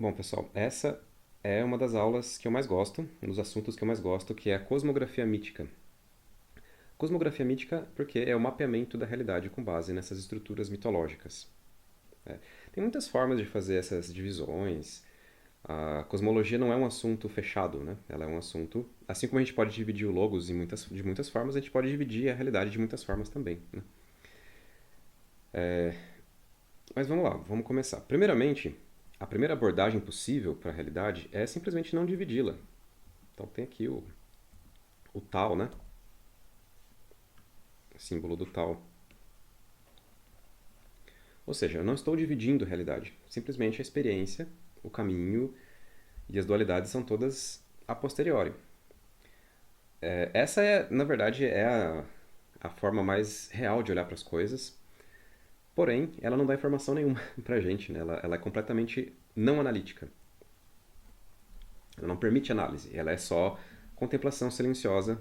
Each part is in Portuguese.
Bom, pessoal, essa é uma das aulas que eu mais gosto, um dos assuntos que eu mais gosto, que é a cosmografia mítica. Cosmografia mítica porque é o mapeamento da realidade com base nessas estruturas mitológicas. Né? Tem muitas formas de fazer essas divisões. A cosmologia não é um assunto fechado, né? Ela é um assunto, assim como a gente pode dividir o logos de muitas formas, a gente pode dividir a realidade de muitas formas também, né? Mas vamos lá, vamos começar. Primeiramente, a primeira abordagem possível para a realidade é simplesmente não dividi-la. Então tem aqui o tal, né? Símbolo do tal. Ou seja, eu não estou dividindo a realidade. Simplesmente a experiência, o caminho e as dualidades são todas a posteriori. Essa é, na verdade, é a forma mais real de olhar para as coisas. Porém, ela não dá informação nenhuma para a gente, né? Ela é completamente não analítica. Ela não permite análise. Ela é só contemplação silenciosa,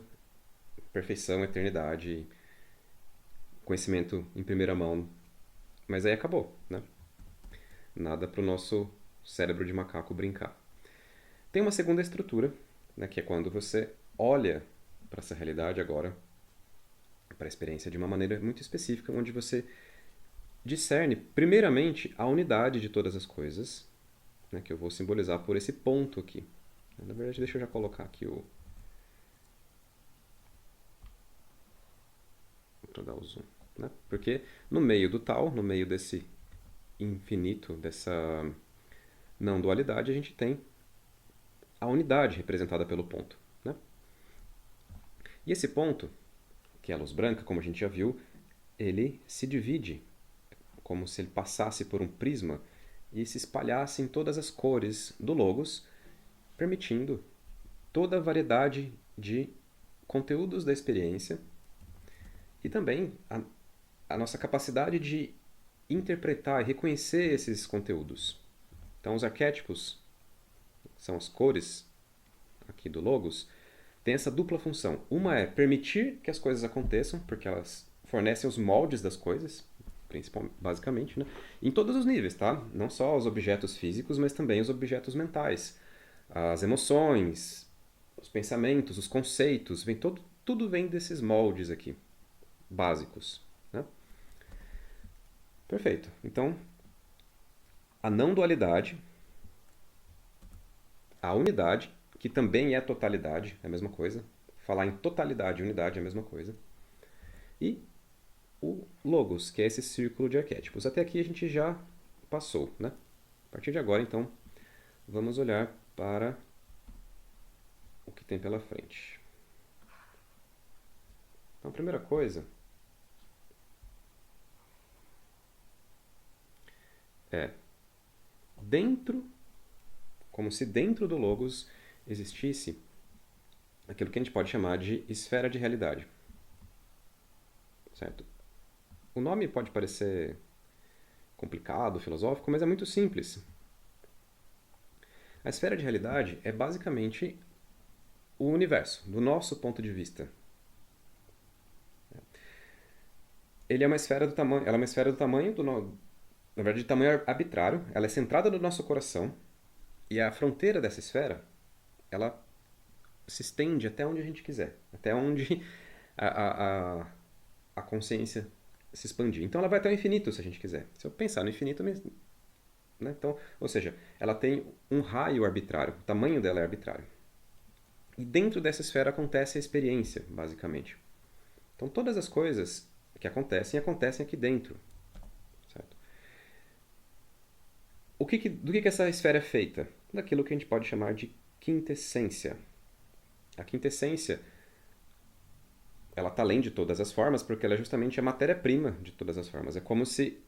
perfeição, eternidade, conhecimento em primeira mão. Mas aí acabou, né? Nada para o nosso cérebro de macaco brincar. Tem uma segunda estrutura, né, que é quando você olha para essa realidade agora, para a experiência de uma maneira muito específica, onde você discerne, primeiramente, a unidade de todas as coisas, né, que eu vou simbolizar por esse ponto aqui. Na verdade, deixa eu já colocar aqui para dar o zoom. Né? Porque no meio do tal, no meio desse infinito, dessa não dualidade, a gente tem a unidade representada pelo ponto. Né? E esse ponto, que é a luz branca, como a gente já viu, ele se divide como se ele passasse por um prisma e se espalhasse em todas as cores do logos, permitindo toda a variedade de conteúdos da experiência e também a nossa capacidade de interpretar e reconhecer esses conteúdos. Então, os arquétipos, são as cores aqui do logos, têm essa dupla função. Uma é permitir que as coisas aconteçam, porque elas fornecem os moldes das coisas, principalmente, basicamente, né? Em todos os níveis, tá? Não só os objetos físicos, mas também os objetos mentais. As emoções, os pensamentos, os conceitos, tudo vem desses moldes aqui, básicos, né? Perfeito. Então, a não dualidade, a unidade, que também é totalidade, é a mesma coisa. Falar em totalidade e unidade é a mesma coisa. E o logos, que é esse círculo de arquétipos. Até aqui a gente já passou, né? A partir de agora, então, vamos olhar para o que tem pela frente. Então, a primeira coisa é dentro, como se dentro do logos existisse aquilo que a gente pode chamar de esfera de realidade, certo? O nome pode parecer complicado, filosófico, mas é muito simples. A esfera de realidade é basicamente o universo, do nosso ponto de vista. Ele é uma esfera do tamanho, ela é uma esfera do tamanho na verdade, de tamanho arbitrário, ela é centrada no nosso coração e a fronteira dessa esfera, ela se estende até onde a gente quiser, até onde a, a, a, a consciência se expandir. Então ela vai até o infinito se a gente quiser. Se eu pensar no infinito, né? Então, ou seja, ela tem um raio arbitrário, o tamanho dela é arbitrário. E dentro dessa esfera acontece a experiência, basicamente. Então todas as coisas que acontecem aqui dentro. Certo? Do que essa esfera é feita? Daquilo que a gente pode chamar de quintessência. A quintessência, ela está além de todas as formas, porque ela é justamente a matéria-prima de todas as formas. É como se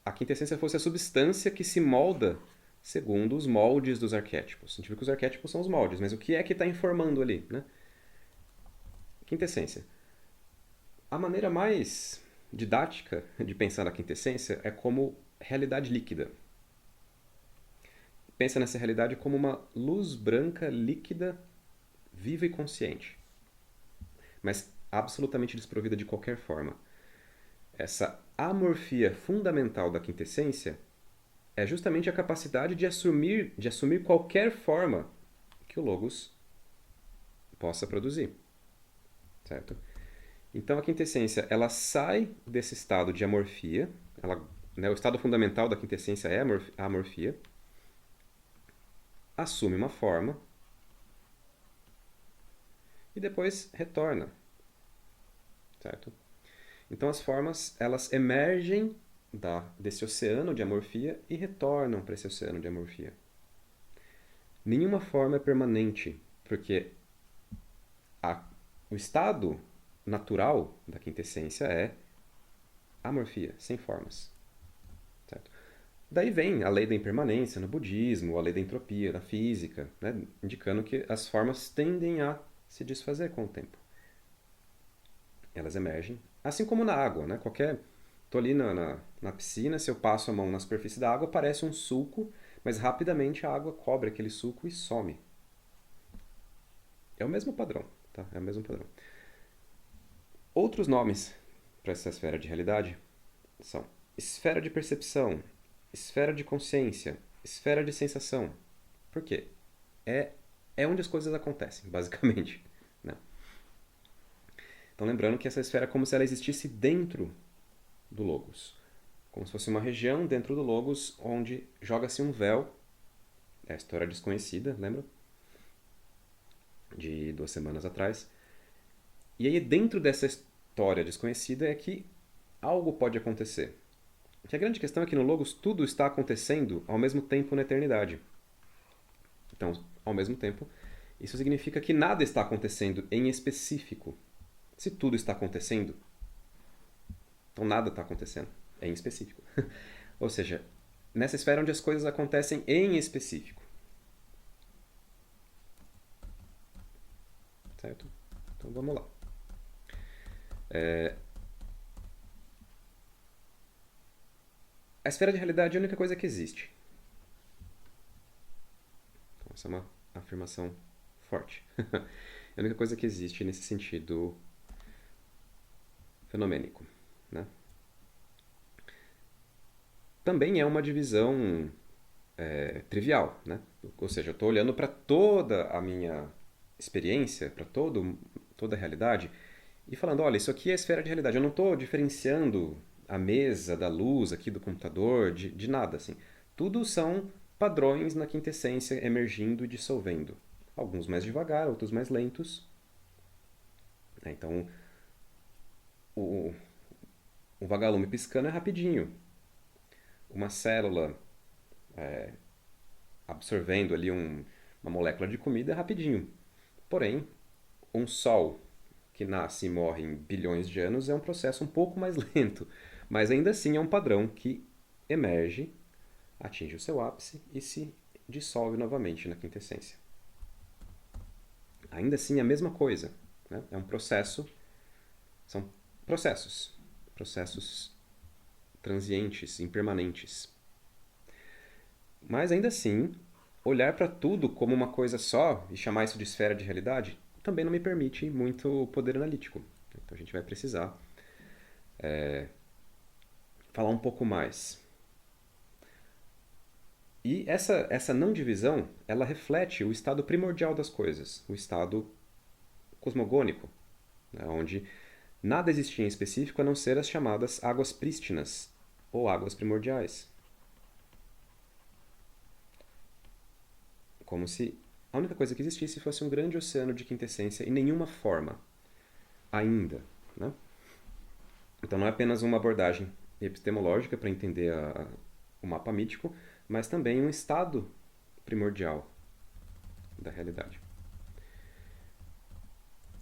a quintessência fosse a substância que se molda segundo os moldes dos arquétipos. A gente viu que os arquétipos são os moldes, mas o que é que está informando ali? Né? Quintessência. A maneira mais didática de pensar na quintessência é como realidade líquida. Pensa nessa realidade como uma luz branca líquida, viva e consciente, mas absolutamente desprovida de qualquer forma. Essa amorfia fundamental da quintessência é justamente a capacidade de assumir qualquer forma que o logos possa produzir, certo? Então a quintessência, ela sai desse estado de amorfia, né, o estado fundamental da quintessência é a amorfia, assume uma forma e depois retorna, certo? Então as formas, elas emergem desse oceano de amorfia e retornam para esse oceano de amorfia. Nenhuma forma é permanente, porque a, o estado natural da quintessência é amorfia, sem formas, certo? Daí vem a lei da impermanência no budismo, a lei da entropia na física, né, indicando que as formas tendem a se desfazer com o tempo. Elas emergem, assim como na água, né? Tô ali na piscina, se eu passo a mão na superfície da água, parece um sulco, mas rapidamente a água cobre aquele sulco e some. É o mesmo padrão, tá? É o mesmo padrão. Outros nomes para essa esfera de realidade são esfera de percepção, esfera de consciência, esfera de sensação. Por quê? É, é onde as coisas acontecem, basicamente, né? Então lembrando que essa esfera é como se ela existisse dentro do logos. Como se fosse uma região dentro do logos onde joga-se um véu. É a história desconhecida, lembra? De 2 semanas atrás. E aí dentro dessa história desconhecida é que algo pode acontecer. Que a grande questão é que no logos tudo está acontecendo ao mesmo tempo na eternidade. Então, ao mesmo tempo, isso significa que nada está acontecendo em específico. Se tudo está acontecendo, então nada está acontecendo em específico. Ou seja, nessa esfera onde as coisas acontecem em específico. Certo? Então vamos lá. A esfera de realidade é a única coisa que existe. Então, essa é uma afirmação forte. É a única coisa que existe nesse sentido fenomênico, né? Também é uma divisão trivial, né? Ou seja, eu estou olhando para toda a minha experiência, para toda a realidade e falando, olha, isso aqui é a esfera de realidade. Eu não estou diferenciando a mesa da luz aqui do computador, de nada, assim. Tudo são padrões na quintessência emergindo e dissolvendo. Alguns mais devagar, outros mais lentos. Então, o, o vagalume piscando é rapidinho. Uma célula absorvendo ali uma molécula de comida é rapidinho. Porém, um sol que nasce e morre em bilhões de anos é um processo um pouco mais lento, mas ainda assim é um padrão que emerge, atinge o seu ápice e se dissolve novamente na quintessência. Ainda assim é a mesma coisa, né? É um processo, são processos transientes, impermanentes. Mas ainda assim, olhar para tudo como uma coisa só e chamar isso de esfera de realidade também não me permite muito poder analítico. Então a gente vai precisar falar um pouco mais. E essa não divisão, ela reflete o estado primordial das coisas, o estado cosmogônico, né, onde nada existia em específico a não ser as chamadas águas prístinas, ou águas primordiais. Como se a única coisa que existisse fosse um grande oceano de quintessência e nenhuma forma, ainda. Né? Então não é apenas uma abordagem epistemológica para entender o mapa mítico, mas também um estado primordial da realidade.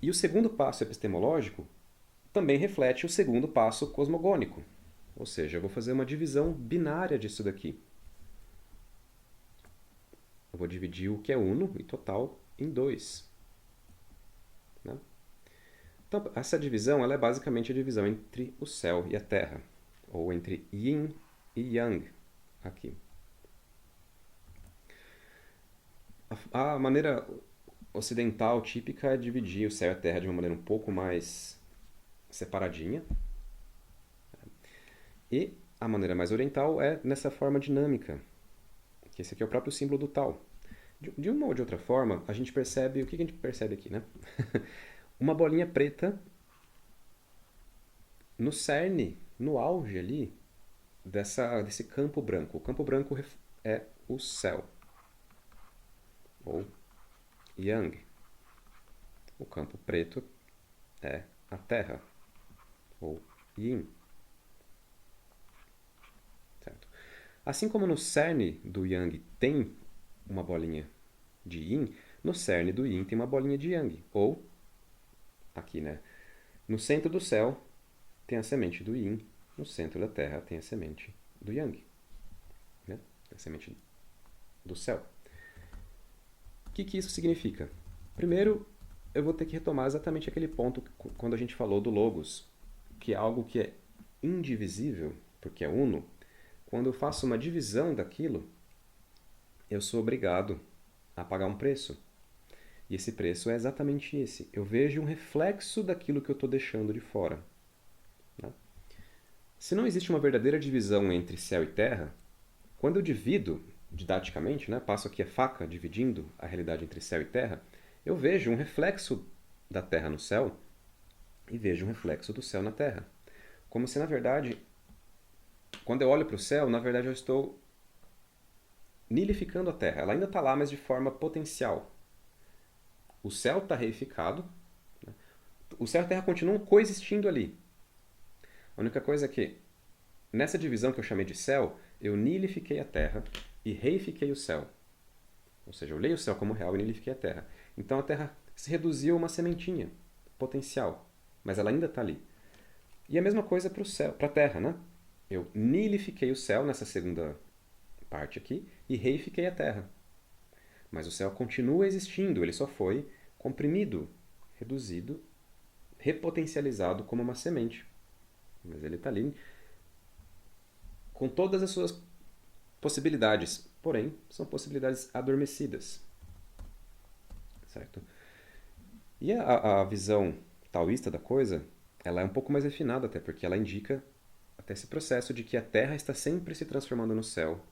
E o segundo passo epistemológico também reflete o segundo passo cosmogônico. Ou seja, eu vou fazer uma divisão binária disso daqui. Eu vou dividir o que é uno e total em dois. Né? Então, essa divisão ela é basicamente a divisão entre o céu e a terra, ou entre yin e yang aqui. A maneira ocidental típica é dividir o céu e a terra de uma maneira um pouco mais separadinha. E a maneira mais oriental é nessa forma dinâmica, que esse aqui é o próprio símbolo do Tao. De uma ou de outra forma, a gente percebe, o que a gente percebe aqui, né? Uma bolinha preta no cerne, no auge ali, desse campo branco. O campo branco é o céu, ou Yang. O campo preto é a terra, ou Yin. Certo? Assim como no cerne do Yang tem uma bolinha de Yin, no cerne do Yin tem uma bolinha de Yang. Ou, aqui, né? No centro do céu tem a semente do Yin, no centro da terra tem a semente do Yang. Né? A semente do céu. O que isso significa? Primeiro, eu vou ter que retomar exatamente aquele ponto quando a gente falou do logos, que é algo que é indivisível, porque é uno. Quando eu faço uma divisão daquilo, eu sou obrigado a pagar um preço. E esse preço é exatamente esse. Eu vejo um reflexo daquilo que eu estou deixando de fora. Né? Se não existe uma verdadeira divisão entre céu e terra, quando eu divido didaticamente, né, passo aqui a faca dividindo a realidade entre céu e terra, eu vejo um reflexo da terra no céu e vejo um reflexo do céu na terra. Como se, na verdade, quando eu olho para o céu, na verdade eu estou nilificando a terra. Ela ainda está lá, mas de forma potencial. O céu está reificado, né? O céu e a terra continuam coexistindo ali. A única coisa é que, nessa divisão que eu chamei de céu, eu nilifiquei a terra e reifiquei o céu. Ou seja, eu olhei o céu como real e nilifiquei a terra. Então a terra se reduziu a uma sementinha potencial, mas ela ainda está ali. E a mesma coisa para o céu, para a terra, né? Eu nilifiquei o céu nessa segunda parte aqui e reifiquei a terra. Mas o céu continua existindo, ele só foi comprimido, reduzido, repotencializado como uma semente. Mas ele está ali com todas as suas possibilidades, porém, são possibilidades adormecidas. Certo? E a visão taoísta da coisa, ela é um pouco mais refinada até, porque ela indica até esse processo de que a Terra está sempre se transformando no céu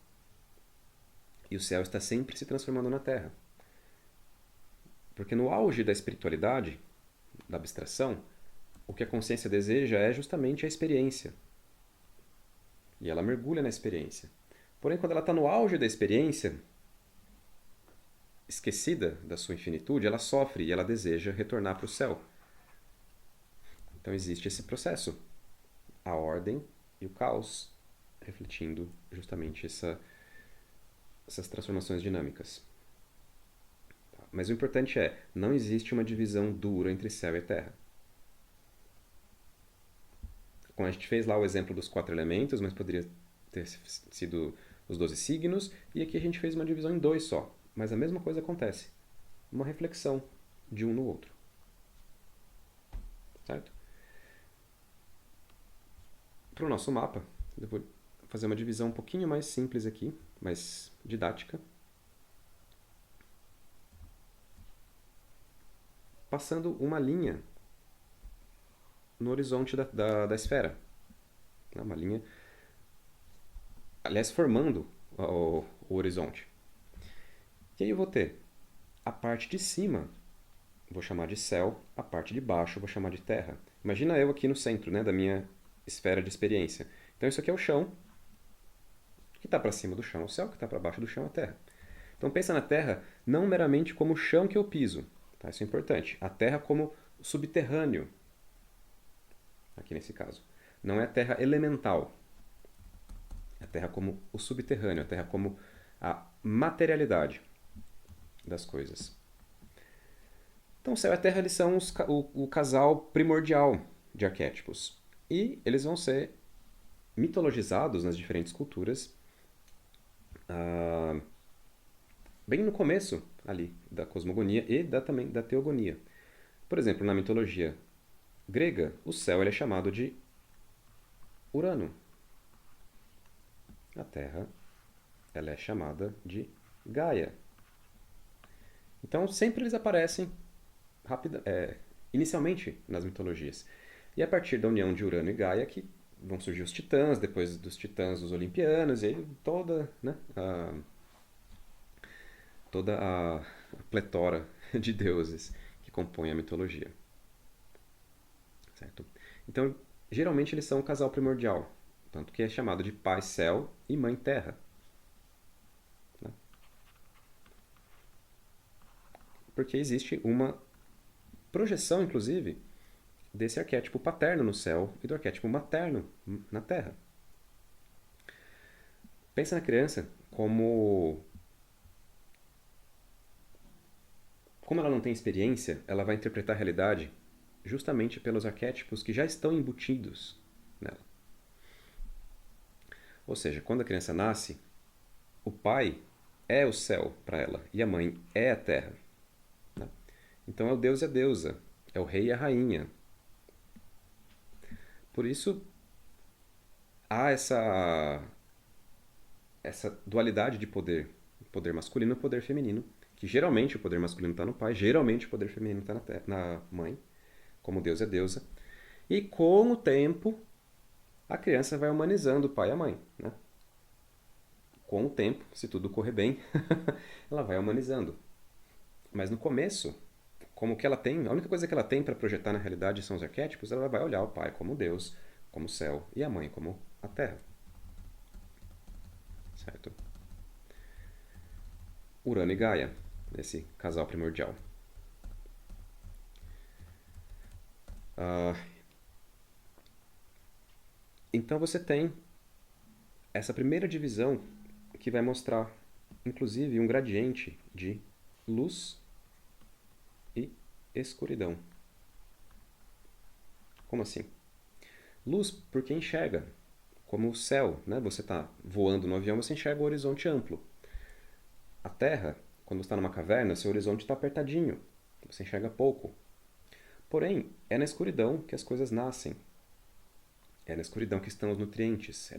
e o céu está sempre se transformando na Terra. Porque no auge da espiritualidade, da abstração, o que a consciência deseja é justamente a experiência. E ela mergulha na experiência. Porém, quando ela está no auge da experiência, esquecida da sua infinitude, ela sofre e ela deseja retornar para o céu. Então existe esse processo. A ordem e o caos, refletindo justamente essas transformações dinâmicas. Mas o importante é, não existe uma divisão dura entre céu e terra. Como a gente fez lá o exemplo dos 4 elementos, mas poderia ter sido os 12 signos, e aqui a gente fez uma divisão em 2 só. Mas a mesma coisa acontece. Uma reflexão de um no outro. Certo? Para o nosso mapa, eu vou fazer uma divisão um pouquinho mais simples aqui, mais didática. Passando uma linha no horizonte da esfera. Uma linha, aliás, formando o horizonte. E aí eu vou ter a parte de cima, vou chamar de céu, a parte de baixo vou chamar de terra. Imagina eu aqui no centro, né, da minha esfera de experiência. Então isso aqui é o chão, que está para cima do chão é o céu, que está para baixo do chão é a terra. Então pensa na terra não meramente como o chão que eu piso, tá? Isso é importante. A terra como subterrâneo, aqui nesse caso. Não é a terra elemental. É a terra como o subterrâneo, a terra como a materialidade das coisas. Então, o céu e a terra eles são o casal primordial de arquétipos. E eles vão ser mitologizados nas diferentes culturas bem no começo ali da cosmogonia e também da teogonia. Por exemplo, na mitologia grega, o céu ele é chamado de Urano. A terra ela é chamada de Gaia. Então, sempre eles aparecem inicialmente nas mitologias. E é a partir da união de Urano e Gaia que vão surgir os titãs, depois dos titãs os olimpianos, e aí toda, né, toda a pletora de deuses que compõem a mitologia, certo? Então, geralmente eles são um casal primordial, tanto que é chamado de pai céu e mãe terra, né? Porque existe uma projeção, inclusive, desse arquétipo paterno no céu e do arquétipo materno na terra. Pensa na criança como ela não tem experiência, ela vai interpretar a realidade justamente pelos arquétipos que já estão embutidos nela. Ou seja, quando a criança nasce, o pai é o céu para ela e a mãe é a terra, né? Então é o deus e a deusa, é o rei e a rainha. Por isso há essa dualidade de poder masculino e poder feminino, que geralmente o poder masculino está no pai, geralmente o poder feminino está na mãe, como deus e a deusa. E com o tempo, a criança vai humanizando o pai e a mãe, né? Com o tempo, se tudo correr bem, ela vai humanizando. Mas no começo, como que ela tem, a única coisa que ela tem para projetar na realidade são os arquétipos, ela vai olhar o pai como Deus, como o céu, e a mãe como a terra, certo? Urano e Gaia, esse casal primordial. Ah, então você tem essa primeira divisão que vai mostrar, inclusive, um gradiente de luz e escuridão. Como assim? Luz porque enxerga, como o céu, né? Você está voando no avião, você enxerga o horizonte amplo. A Terra, quando está numa caverna, seu horizonte está apertadinho, você enxerga pouco. Porém, é na escuridão que as coisas nascem. É na escuridão que estão os nutrientes,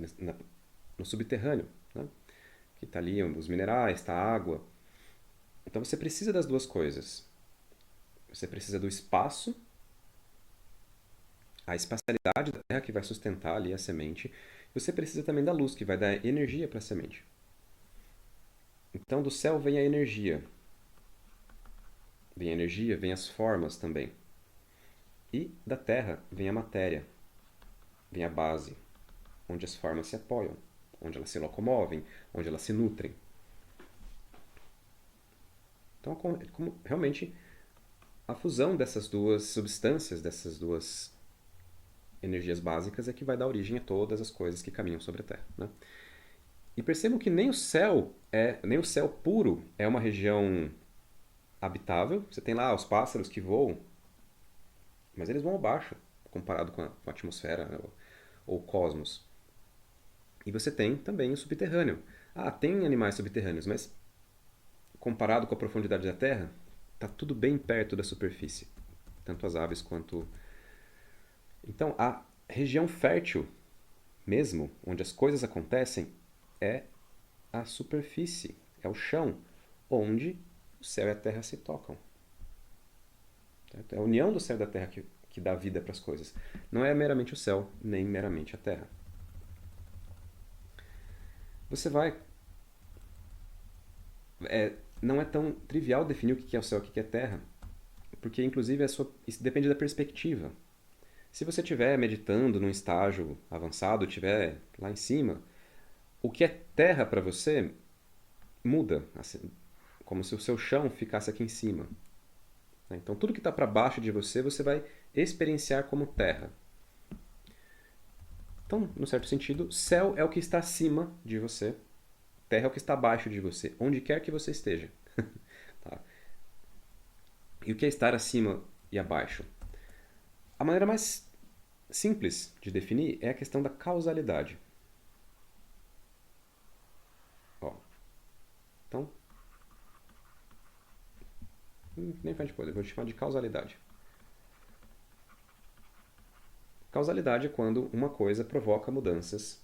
no subterrâneo, né? Que está ali os minerais, está a água. Então você precisa das duas coisas. Você precisa do espaço, a espacialidade da Terra que vai sustentar ali a semente. Você precisa também da luz, que vai dar energia para a semente. Então do céu vem a energia. Vem a energia, vem as formas também. E da Terra vem a matéria, vem a base, onde as formas se apoiam, onde elas se locomovem, onde elas se nutrem. Então, como realmente a fusão dessas duas substâncias, dessas duas energias básicas, é que vai dar origem a todas as coisas que caminham sobre a Terra, né? E percebam que nem o céu puro é uma região habitável. Você tem lá os pássaros que voam, mas eles vão abaixo comparado com a atmosfera, né, ou o cosmos. E você tem também o subterrâneo. Ah, tem animais subterrâneos, mas comparado com a profundidade da Terra, está tudo bem perto da superfície, tanto as aves quanto. Então, a região fértil mesmo, onde as coisas acontecem, é a superfície, é o chão, onde o céu e a terra se tocam. Certo? É a união do céu e da terra que dá vida para as coisas. Não é meramente o céu, nem meramente a terra. Você vai. Não é tão trivial definir o que é o céu e o que é a terra, porque inclusive isso depende da perspectiva. Se você estiver meditando num estágio avançado, estiver lá em cima, o que é terra para você muda, assim, como se o seu chão ficasse aqui em cima. Então tudo que está para baixo de você, você vai experienciar como terra. Então, no certo sentido, céu é o que está acima de você, terra é o que está abaixo de você, onde quer que você esteja. Tá? E o que é estar acima e abaixo? A maneira mais simples de definir é a questão da causalidade. Ó, então, nem faz depois, eu vou te chamar de causalidade. Causalidade é quando uma coisa provoca mudanças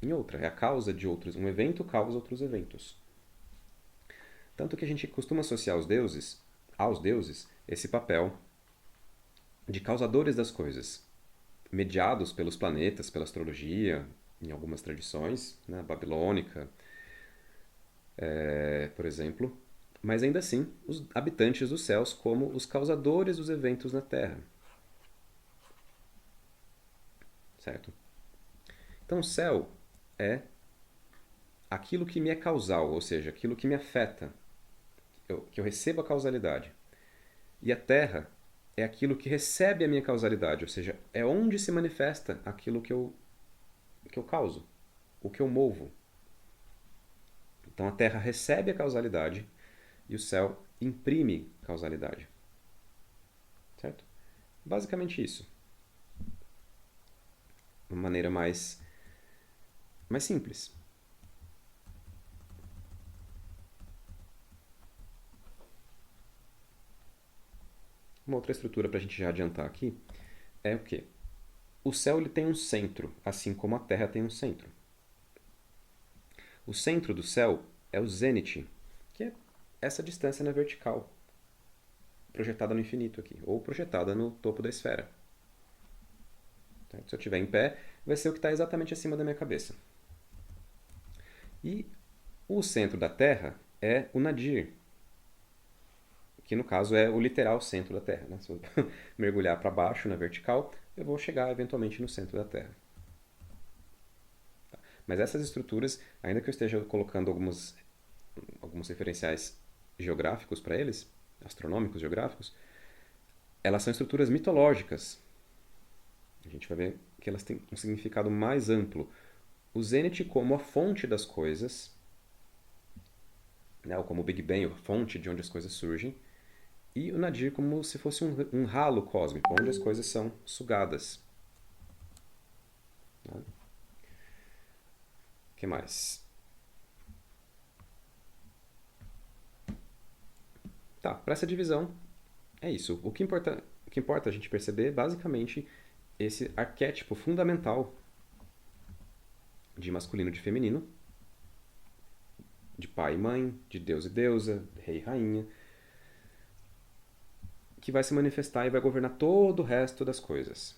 em outra. É a causa de outros. Um evento causa outros eventos. Tanto que a gente costuma associar aos deuses, esse papel de causadores das coisas. mediados pelos planetas, pela astrologia, em algumas tradições, né, babilônica, por exemplo, mas ainda assim os habitantes dos céus como os causadores dos eventos na Terra, certo? Então o céu é aquilo que me é causal, ou seja, aquilo que me afeta, que eu recebo a causalidade. E a Terra é aquilo que recebe a minha causalidade, ou seja, é onde se manifesta aquilo que eu causo, o que eu movo. Então a Terra recebe a causalidade e o céu imprime causalidade. Certo? Basicamente isso. Uma maneira mais simples. Uma outra estrutura para a gente já adiantar aqui é o quê? O céu ele tem um centro, assim como a Terra tem um centro. O centro do céu é o zênite, que é essa distância na vertical, projetada no infinito aqui, ou projetada no topo da esfera. Se eu estiver em pé, vai ser o que está exatamente acima da minha cabeça. E o centro da Terra é o nadir, que no caso é o literal centro da Terra. Né? Se eu mergulhar para baixo na vertical, eu vou chegar eventualmente no centro da Terra. Mas essas estruturas, ainda que eu esteja colocando alguns referenciais geográficos para eles, astronômicos, geográficos, elas são estruturas mitológicas. A gente vai ver que elas têm um significado mais amplo. O Zênite como a fonte das coisas, né, ou como o Big Bang, a fonte de onde as coisas surgem, e o Nadir como se fosse um ralo cósmico, onde as coisas são sugadas. Né? O que mais? Tá, para essa divisão, é isso. O que importa a gente perceber, basicamente, esse arquétipo fundamental de masculino e de feminino, de pai e mãe, de deus e deusa, rei e rainha, que vai se manifestar e vai governar todo o resto das coisas.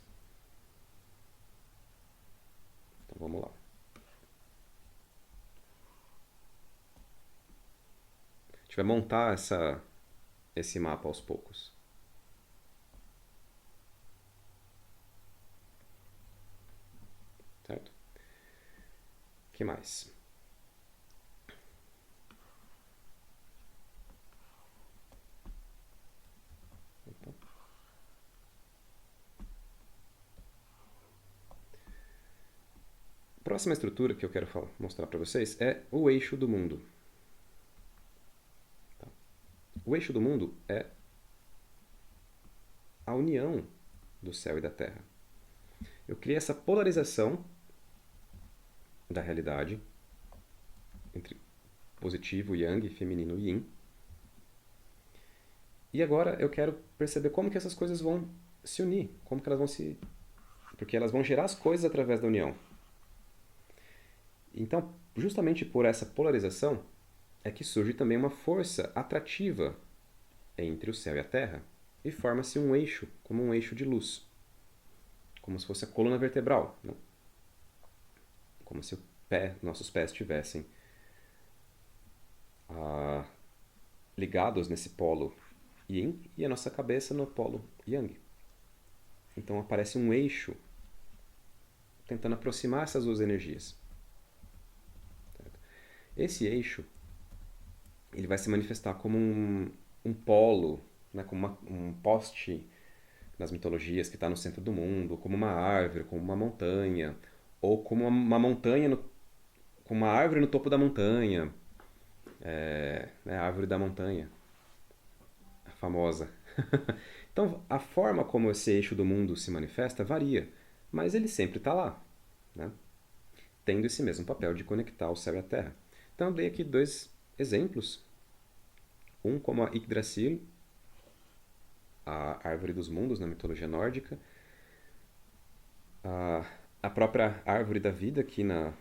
Então vamos lá. A gente vai montar esse mapa aos poucos. Certo? O que mais? A próxima estrutura que eu quero mostrar para vocês é o eixo do mundo. Tá? O eixo do mundo é a união do céu e da terra. Eu criei essa polarização da realidade entre positivo, yang, feminino, yin. E agora eu quero perceber como que essas coisas vão se unir, como que elas vão se... Porque elas vão gerar as coisas através da união. Então, justamente por essa polarização, é que surge também uma força atrativa entre o céu e a terra e forma-se um eixo, como um eixo de luz. Como se fosse a coluna vertebral. Né? Como se nossos pés estivessem ligados nesse polo yin e a nossa cabeça no polo yang. Então aparece um eixo tentando aproximar essas duas energias. Esse eixo ele vai se manifestar como um polo, né, como um poste nas mitologias que está no centro do mundo, como uma árvore, como uma montanha, ou como uma montanha, com uma árvore no topo da montanha, né, a árvore da montanha, a famosa. Então, a forma como esse eixo do mundo se manifesta varia, mas ele sempre está lá, né? Tendo esse mesmo papel de conectar o céu e a terra. Então, eu dei aqui dois exemplos. Um como a Yggdrasil, a árvore dos mundos na mitologia nórdica, a própria árvore da vida aqui na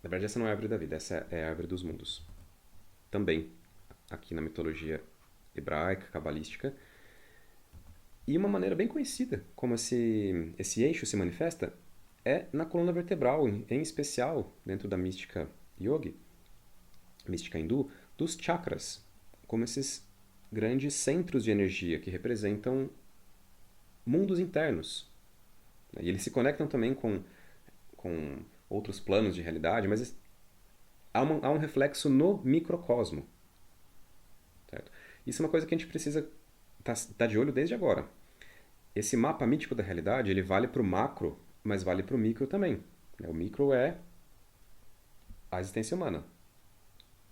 verdade, essa não é a árvore da vida, essa é a árvore dos mundos. Também aqui na mitologia hebraica, cabalística. E uma maneira bem conhecida como esse eixo se manifesta é na coluna vertebral, em especial dentro da mística yogi, mística hindu, dos chakras, como esses grandes centros de energia que representam mundos internos. E eles se conectam também com outros planos de realidade, mas há um reflexo no microcosmo. Certo? Isso é uma coisa que a gente precisa tá de olho desde agora. Esse mapa mítico da realidade, ele vale para o macro, mas vale para o micro também. O micro é a existência humana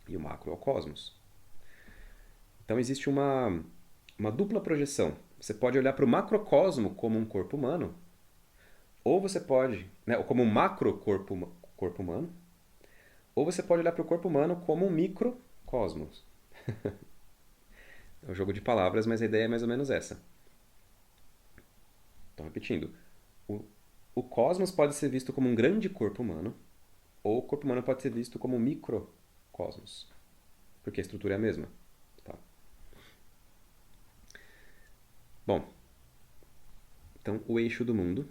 e o macro é o cosmos. Então existe uma dupla projeção. Você pode olhar para o macrocosmo como um corpo humano, ou você pode, né, como um corpo humano, ou você pode olhar para o corpo humano como um microcosmos. É um jogo de palavras, mas a ideia é mais ou menos essa. Então, repetindo, o, o cosmos pode ser visto como um grande corpo humano, ou o corpo humano pode ser visto como um microcosmos, porque a estrutura é a mesma. Tá? Bom, então o eixo do mundo